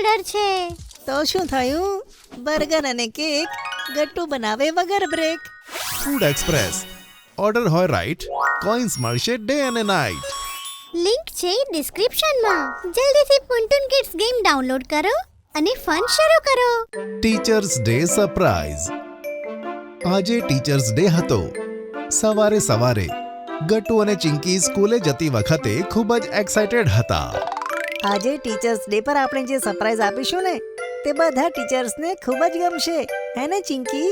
Order છે. તો શું થયું? બર્ગર અને કેક ગટ્ટુ બનાવે વગર બ્રેક. Food express. ઓર્ડર હોય રાઈટ, કોઈન્સ મળશે ડે અને નાઈટ. લિંક છે ડિસ્ક્રિપ્શનમાં. જલ્દીથી પુન્ટુન કિડ્સ ગેમ ડાઉનલોડ કરો અને ફન શરૂ કરો. Teachers day surprise. આજે ટીચર્સ ડે હતો. સવારે સવારે ગટ્ટુ અને ચિંકી સ્કૂલે જતી વખતે ખૂબ જ એક્સાઇટેડ હતા. આજે ટીચર્સ ડે પર આપણે જે સરપ્રાઈઝ આપીશું ને તે બધા ટીચર્સને ખૂબ જ ગમશે, હે ને ચિંકી?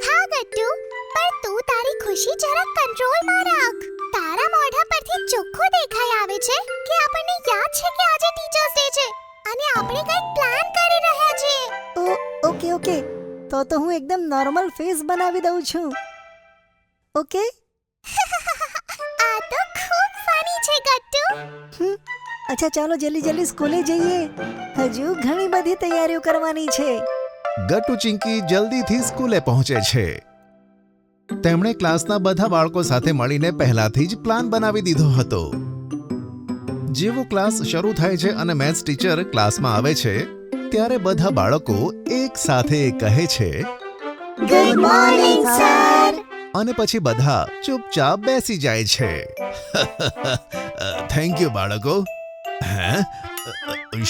હા ગટ્ટુ, પણ તું તારી ખુશી જરાક કંટ્રોલમાં રાખ. તારા મોઢા પરથી ચોખ્ખું દેખાઈ આવે છે કે આપણને યાદ છે કે આજે ટીચર્સ ડે છે અને આપણે કંઈક પ્લાન કરી રહ્યા છીએ. ઓકે ઓકે, તો હું એકદમ નોર્મલ ફેસ બનાવી દઉં છું. ઓકે? આ તો ખૂબ ફની છે ગટ્ટુ. અચ્છા, ચાલો જલ્દી સ્કૂલે જઈએ. હજુ ઘણી બધી તૈયારીઓ કરવાની છે. ગટ્ટુ ચિંકી જલ્દીથી સ્કૂલે પહોંચે છે. તેમણે ક્લાસના બધા બાળકો સાથે મળીને પહેલાથી જ પ્લાન બનાવી દીધો હતો. જેવો ક્લાસ શરૂ થાય છે અને મેથ્સ ટીચર ક્લાસમાં આવે છે ત્યારે બધા બાળકો એક સાથે કહે છે, ગુડ મોર્નિંગ સર. અને પછી બધા ચૂપચાપ બેસી જાય છે. થેન્ક યુ બાળકો. હે,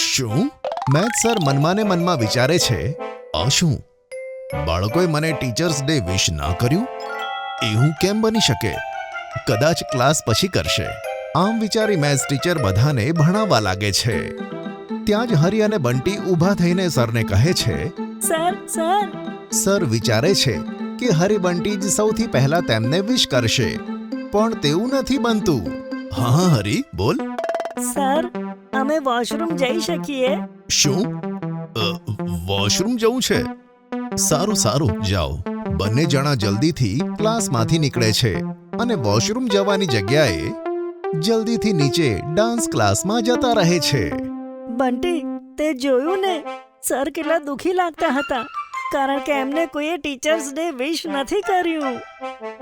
શું? મેથ્સ સર મનમાં ને મનમાં વિચારે છે, આ શું, બાળકોએ મને ટીચર્સ ડે વિશ ના કર્યું? એવું કેમ બની શકે? કદાચ ક્લાસ પછી કરશે. આમ વિચારી મેથ્સ ટીચર બધાને ભણાવવા લાગે છે. ત્યાં જ હરી અને બંટી ઊભા થઈને સરને કહે છે, સર. સર વિચારે છે કે હરી બંટી જ સૌથી પહેલા તેમને વિશ કરશે, પણ તેવું નથી બનતું. હા હરી, બોલ. સર, અમે વોશરૂમ જઈ શકીએ? શું? વોશરૂમ જવું છે? સારું જાઓ. બંને જણા જલ્દીથી ક્લાસમાંથી નીકળે છે અને વોશરૂમ જવાની જગ્યાએ જલ્દીથી નીચે ડાન્સ ક્લાસમાં જતા રહે છે. બંટી, તે જોયું ને? સર કેટલા દુખી લાગતા હતા કારણ કે એમને કોઈએ ટીચર્સ ડે વિશ નથી કર્યું.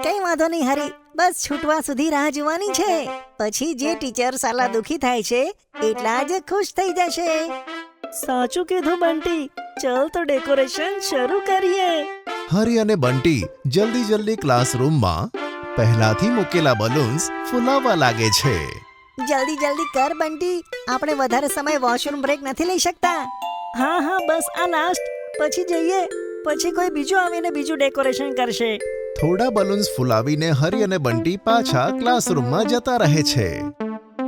કઈ વાંધો નહીં હરી, બસ છૂટવા સુધી રાહ જોવાની છે. પછી જે ટીચર સાલા દુખી થાય છે એટલા જ ખુશ થઈ જશે. સાચું કીધું બંટી. ચલ તો ડેકોરેશન શરૂ કરીએ. હરી અને બંટી જલ્દી ક્લાસરૂમમાં પહેલાથી મૂકેલા બલૂન્સ ફૂલાવવા લાગે છે. જલ્દી કર બંટી, આપણે વધારે સમય વોશરૂમ બ્રેક નથી લઈ શકતા. હા, બસ આ લાસ્ટ, પછી જઈએ. પછી કોઈ બીજું આવીને બીજું ડેકોરેશન કરશે. થોડા બલૂન્સ ફૂલાવીને હરી અને બંટી પાછા ક્લાસરૂમમાં જતા રહે છે.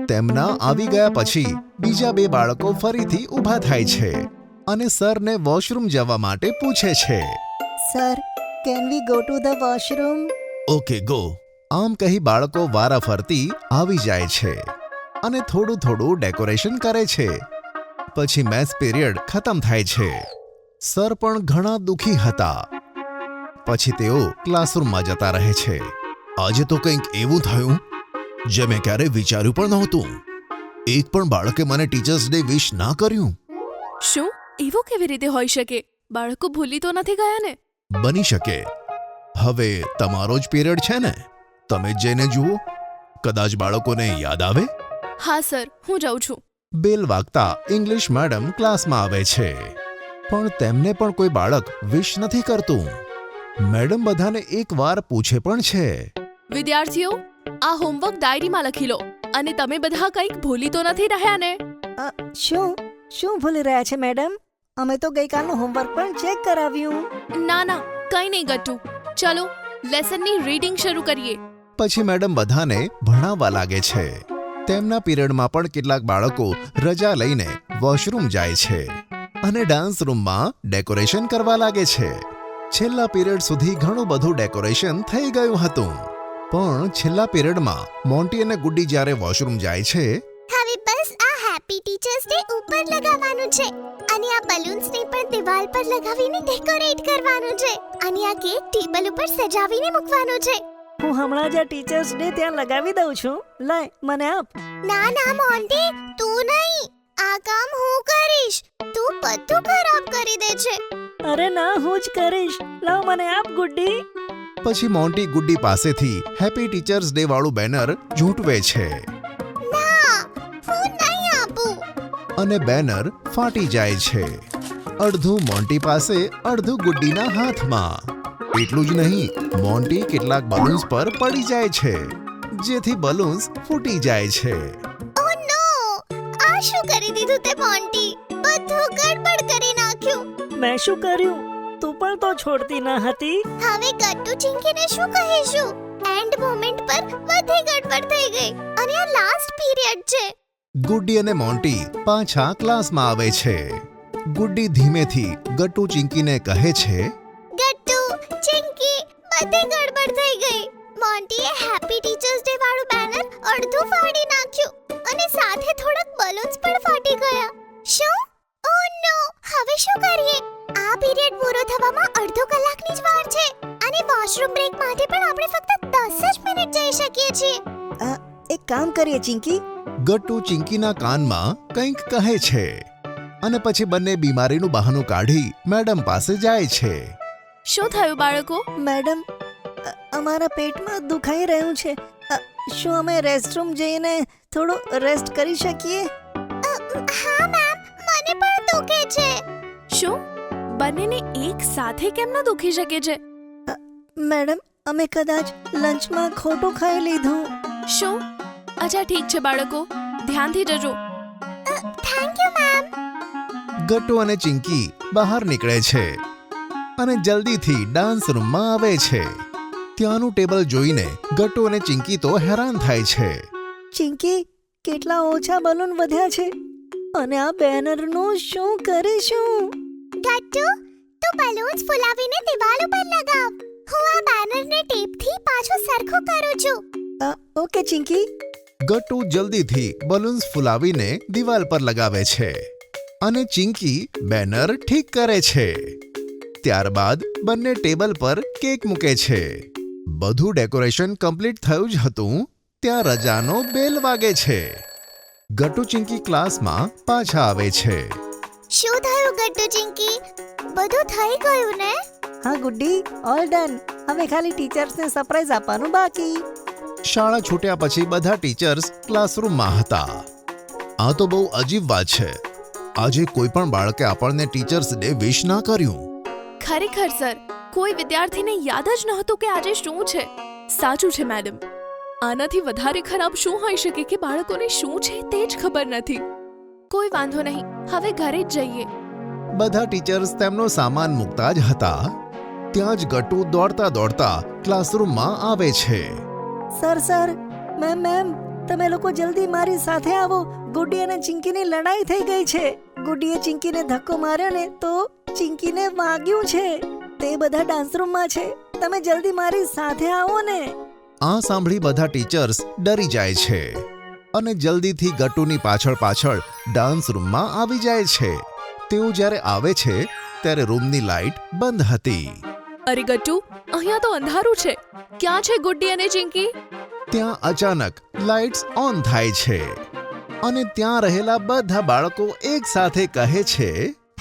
તેમના આવી ગયા પછી બીજા બે બાળકો ફરીથી ઊભા થાય છે અને સરને વોશરૂમ જવા માટે પૂછે છે. Sir, can we go to the washroom? Okay, go. આમ કહી બાળકો વારાફરતી આવી જાય છે અને થોડું ડેકોરેશન કરે છે. પછી મેથ્સ પીરિયડ ખતમ થાય છે. સર પણ ઘણા દુખી હતા. પછી તેઓ ક્લાસરૂમમાં જતા રહે છે. આજે તો કંઈક એવું થયું જે મેં ક્યારેય વિચાર્યું પણ નહોતું. એક પણ બાળકે મને ટીચર્સ ડે વિશ ના કર્યું. શું એવું કેવી રીતે હોઈ શકે? બાળકો ભૂલી તો નથી ગયા ને? બની શકે. હવે તમારો જ પીરિયડ છે ને, તમે જ જઈને જુઓ, કદાચ બાળકોને યાદ આવે. હા સર, હું જાઉં છું. બેલ વાગતા ઇંગ્લિશ મેડમ ક્લાસમાં આવે છે, પણ તેમને પણ કોઈ બાળક વિશ નથી કરતું. મેડમ બધાને એકવાર પૂછે પણ છે, વિદ્યાર્થીઓ, આ હોમવર્ક ડાયરીમાં લખી લો. અને તમે બધા કંઈક ભૂલી તો નથી રહ્યા ને? શું ભૂલી રહ્યા છે મેડમ? અમે તો ગઈકાલનું હોમવર્ક પણ ચેક કરાવ્યું. ના, કંઈ નહીં ગટ્ટુ. ચલો લેસનની રીડિંગ શરૂ કરીએ. પછી મેડમ બધાને ભણાવવા લાગે છે. તેમના પીરિયડમાં પણ કેટલાક બાળકો રજા લઈને વોશરૂમ જાય છે અને ડાન્સ રૂમમાં ડેકોરેશન કરવા લાગે છે. છેલ્લા પીરિયડ સુધી ઘણું બધું ડેકોરેશન થઈ ગયું હતું, પણ છેલ્લા પીરિયડમાં મોન્ટી અને ગુડ્ડી જ્યારે વોશરૂમ જાય છે, હવે બસ આ હેપી ટીચર્સ ડે ઉપર લગાવવાનું છે અને આ બલૂન્સને પણ દિવાલ પર લગાવીને ડેકોરેટ કરવાનું છે અને આ કેક ટેબલ ઉપર સજાવીને મૂકવાનું છે. હું હમણાં જ આ ટીચર્સ ડે ત્યાં લગાવી દઉં છું. લાય, મને આપ. ના મોન્ટી, તું નહીં. આ કામ હું કરીશ. તું બધું ખરાબ કરી દે છે. અરે ના, હું જ કરીશ. લાવ, મને આપ ગુડ્ડી. પછી મોન્ટી ગુડ્ડી પાસેથી હેપી ટીચર્સ ડે વાળું બેનર ઝૂંટવે છે. ના, હું નહીં આપું. અને બેનર ફાટી જાય છે. અડધું મોન્ટી પાસે, અડધું ગુડ્ડીના હાથમાં. એટલું જ નહીં, મોન્ટી કેટલાક બલૂન્સ પર પડી જાય છે, જેથી બલૂન્સ ફૂટી જાય છે. ઓ નો! આ શું કરી દીધું તે મોન્ટી? બધું ગડબડ કરી નાખ્યું. મેં શું કર્યું? તું પણ તો છોડતી ન હતી. હવે ગટ્ટુ ચિંકીને શું કહીશું? એન્ડ મોમેન્ટ પર બધી ગડબડ થઈ ગઈ અને આ લાસ્ટ પીરિયડ છે. ગુડ્ડી અને મોન્ટી પાછા ક્લાસમાં આવે છે. ગુડ્ડી ધીમેથી ગટ્ટુ ચિંકીને કહે છે, ગટ્ટુ ચિંકી, બધી ગડબડ થઈ ગઈ. મોન્ટીએ હેપી ટીચર્સ ડે વાળું બેનર અડધું ફાડી નાખ્યું અને સાથે થોડાક બલૂન્સ પણ ફાટી ગયા. શું? ઓ નો! હવે શું કરીએ? આ પીરિયડ પૂરો થવામાં અડધો કલાકની જ વાર છે અને વોશરૂમ બ્રેક માટે પણ આપણે ફક્ત 10 જ મિનિટ જઈ શકીએ છીએ. એક કામ કરીએ ચિંકી. ગટ્ટુ ચિંકીના કાનમાં કંઈક કહે છે અને પછી બંને બીમારીનું બહાનું કાઢી મેડમ પાસે જાય છે. શું થયું બાળકો? મેડમ, અમારા પેટમાં દુખાઈ રહ્યું છે. શું અમે રેસ્ટરૂમ જઈને થોડો રેસ્ટ કરી શકીએ? હા મેમ, મને પણ દુખે છે. શું બંનેને એક સાથે કેમ ન દુખી શકે છે? મેડમ, અમે કદાચ લંચમાં ખોટું ખાઈ લીધું. શું? અચ્છા ઠીક છે બાળકો, ધ્યાનથી જજો. Thank you ma'am. ગટ્ટુ અને ચિંકી બહાર નીકળે છે અને જલ્દીથી ડાન્સ રૂમમાં આવે છે. ત્યાંનું ટેબલ જોઈને ગટ્ટુ અને ચિંકી તો હેરાન થાય છે. ચિંકી, કેટલા ઓછા બલૂન વધ્યા છે અને આ બેનરનું શું કરીશું? ગટ્ટુ, તું બલૂન્સ ફુલાવીને દિવાલ ઉપર લગાવ. હું આ બેનરને ટેપથી પાછું સરખું કરું છું. ઓકે ચિંકી. ગટ્ટુ જલ્દીથી બલૂન્સ ફુલાવીને દિવાલ પર લગાવે છે અને ચિંકી બેનર ઠીક કરે છે. ત્યારબાદ બંને ટેબલ પર કેક મૂકે છે. બધું ડેકોરેશન કમ્પ્લીટ થયું જ હતું ત્યાં રજાનો બેલ વાગે છે. ગટ્ટુ ચિંકી ક્લાસમાં પાછા આવે છે. શું થયું ગટ્ટુ ચિંકી? બધું થઈ ગયું ને? હા ગુડ્ડી, ઓલ ડન. હવે ખાલી ટીચર્સને સરપ્રાઈઝ આપવાનું બાકી. શાળા છૂટ્યા પછી બધા ટીચર્સ ક્લાસરૂમમાં હતા. આ તો બહુ અજીબ વાત છે. આજે કોઈ પણ બાળકે આપણને ટીચર્સ ડે વિશ ના કર્યું. ખરેખર સર, કોઈ વિદ્યાર્થીને યાદ જ નહોતું કે આજે શું છે. સાચું છે મેડમ, આનાથી વધારે ખરાબ શું હોઈ શકે કે બાળકોને શું છે તે જ ખબર નથી. કોઈ વાંધો નહીં, હવે ઘરે જ જઈએ. બધા ટીચર્સ તેમનો સામાન મૂકતા જ હતા ત્યાં જ ગટ્ટુ દોડતા દોડતા ક્લાસરૂમમાં આવે છે. સર, મેમ, તમે લોકો જલ્દી મારી સાથે આવો. ગુડ્ડી અને ચિંકીની લડાઈ થઈ ગઈ છે. ગુડ્ડીએ ચિંકીને ધક્કો માર્યો ને તો ચિંકીને વાગ્યું છે. તે બધા ડાન્સરૂમમાં છે. તમે જલ્દી મારી સાથે આવો ને. આ સાંભળી બધા ટીચર્સ ડરી જાય છે અને જલ્દીથી ગટ્ટુની પાછળ ડાન્સ રૂમમાં આવી જાય છે. તેઓ જ્યારે આવે છે ત્યારે રૂમની લાઇટ બંધ હતી. અરે ગટ્ટુ, અહીંયા તો અંધારું છે. ક્યાં છે ગુડ્ડી અને ચિંકી? ત્યાં અચાનક લાઇટ્સ ઓન થાય છે અને ત્યાં રહેલા બધા બાળકો એક સાથે કહે છે,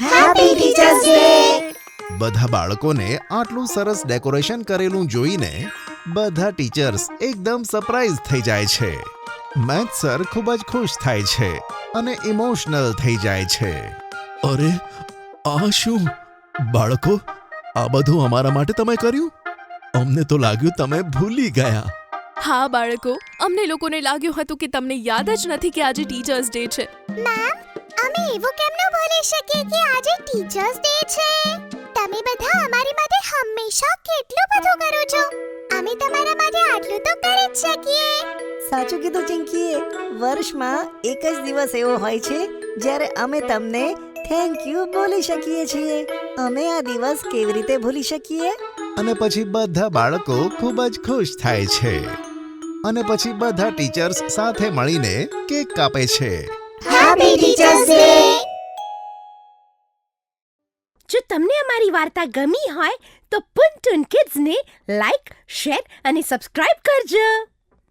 હેપી ટીચર્સ ડે. બધા બાળકોને આટલું સરસ ડેકોરેશન કરેલું જોઈને બધા ટીચર્સ એકદમ સરપ્રાઈઝ થઈ જાય છે. મેથ્સ સર ખૂબ જ ખુશ થાય છે અને ઇમોશનલ થઈ જાય છે. અરે આ શું બાળકો, આ બધું અમારા માટે તમે કર્યું? અમને તો લાગ્યું તમે ભૂલી ગયા. હા બાળકો, અમને લોકોને લાગ્યું હતું કે તમને યાદ જ નથી કે આજે ટીચર્સ ડે છે. મેમ, અમે એવું કેમ ન ભૂલી શકીએ કે આજે ટીચર્સ ડે છે? તમે બધા અમારી માટે હંમેશા કેટલું બધું કરો છો. અમે તમારા માટે આટલું તો કરી જ શકીએ. સાચું કીધું ચિંકીએ. વર્ષમાં એક જ દિવસ એવો હોય છે જ્યારે અમે તમને થેન્ક યુ બોલી શકીએ છીએ. અમે આ દિવસ કેવી રીતે ભૂલી શકીએ? અને પછી બધા બાળકો ખૂબ જ ખુશ થાય છે અને પછી બધા ટીચર્સ સાથે મળીને કેક કાપે છે. Happy teachers day. જો તમને અમારી વાર્તા ગમી હોય તો પુન ટુન કિડ્સને લાઈક, શેર અને સબસ્ક્રાઇબ કરજો.